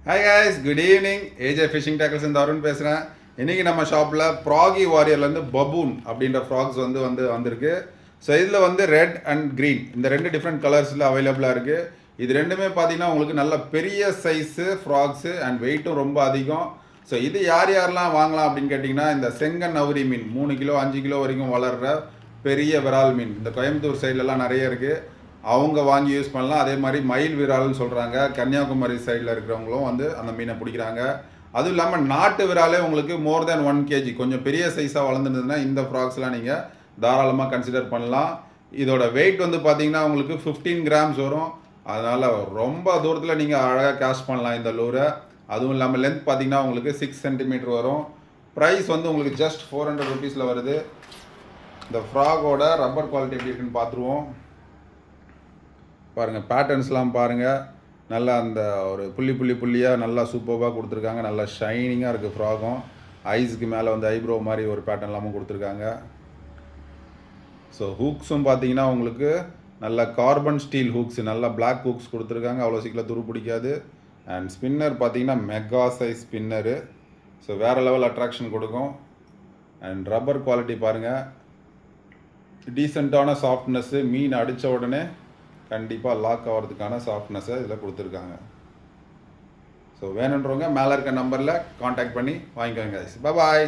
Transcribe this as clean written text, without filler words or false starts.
Hi guys, good evening. AJ fishing tackles இந்த அருண் பேசுகிறேன். இன்றைக்கி நம்ம ஷாப்பில் ப்ராகி வாரியர்லேருந்து பபூன் அப்படின்ற ஃப்ராக்ஸ் வந்திருக்கு. ஸோ இதில் வந்து ரெட் அண்ட் க்ரீன் இந்த ரெண்டு டிஃப்ரெண்ட் கலர்ஸில் அவைலபிளாக இருக்குது. இது ரெண்டுமே பார்த்தீங்கன்னா உங்களுக்கு நல்ல பெரிய சைஸு ஃப்ராக்ஸு அண்ட் வெயிட்டும் ரொம்ப அதிகம். ஸோ இது யாரெல்லாம் வாங்கலாம் அப்படின்னு கேட்டிங்கன்னா, இந்த செங்கன் நவரி மீன் 3 கிலோ 5 கிலோ வரைக்கும் வளர்கிற பெரிய விரால் மீன் இந்த கோயம்புத்தூர் சைட்லலாம் நிறைய இருக்குது. அவங்க வாங்கி யூஸ் பண்ணலாம். அதே மாதிரி மயில் விரால்னு சொல்கிறாங்க. கன்னியாகுமரி சைடில் இருக்கிறவங்களும் வந்து அந்த மீனை பிடிக்கிறாங்க. அதுவும் இல்லாமல் நாட்டு விராலே உங்களுக்கு மோர் தேன் 1 kg கொஞ்சம் பெரிய சைஸாக வளர்ந்துருந்ததுன்னா இந்த ஃப்ராக்ஸ்லாம் நீங்கள் தாராளமாக கன்சிடர் பண்ணலாம். இதோட வெயிட் வந்து பார்த்தீங்கன்னா உங்களுக்கு 15 grams வரும். அதனால் ரொம்ப தூரத்தில் நீங்கள் அழகாக கேஷ் பண்ணலாம் இந்த லூரை. அதுவும் இல்லாமல் லென்த் பார்த்தீங்கன்னா உங்களுக்கு 6 cm வரும். ப்ரைஸ் வந்து உங்களுக்கு ஜஸ்ட் 400 rupeesல வருது. இந்த ஃப்ராகோட ரப்பர் குவாலிட்டி எப்படி இருக்குன்னு பார்த்துருவோம். பாருங்கள், பேட்டர்ன்ஸ்லாம் பாருங்கள். நல்லா அந்த ஒரு புள்ளியாக நல்லா சூப்பராக கொடுத்துருக்காங்க. நல்லா ஷைனிங்காக இருக்குது ஃப்ராகும். ஐஸுக்கு மேலே வந்து ஐப்ரோ மாதிரி ஒரு பேட்டர்ன்லாமும் கொடுத்துருக்காங்க. ஸோ ஹூக்ஸும் பார்த்தீங்கன்னா உங்களுக்கு நல்ல கார்பன் ஸ்டீல் ஹூக்ஸ், நல்லா பிளாக் ஹூக்ஸ் கொடுத்துருக்காங்க. அவ்வளோ சீக்கிரம் துரு பிடிக்காது. அண்ட் ஸ்பின்னர் பார்த்தீங்கன்னா மெகா சைஸ் ஸ்பின்னரு. ஸோ வேறு லெவல் அட்ராக்ஷன் கொடுக்கும். அண்ட் ரப்பர் குவாலிட்டி பாருங்கள், டீசெண்டான சாஃப்ட்னஸ்ஸு. மீன் அடித்த உடனே கண்டிப்பாக லாக் ஆகிறதுக்கான சாஃப்ட்னஸை இதில் கொடுத்துருக்காங்க. ஸோ வேணுன்றவங்க மேலே இருக்க நம்பரில் காண்டாக்ட் பண்ணி வாங்கிக்கோங்க. பாய்.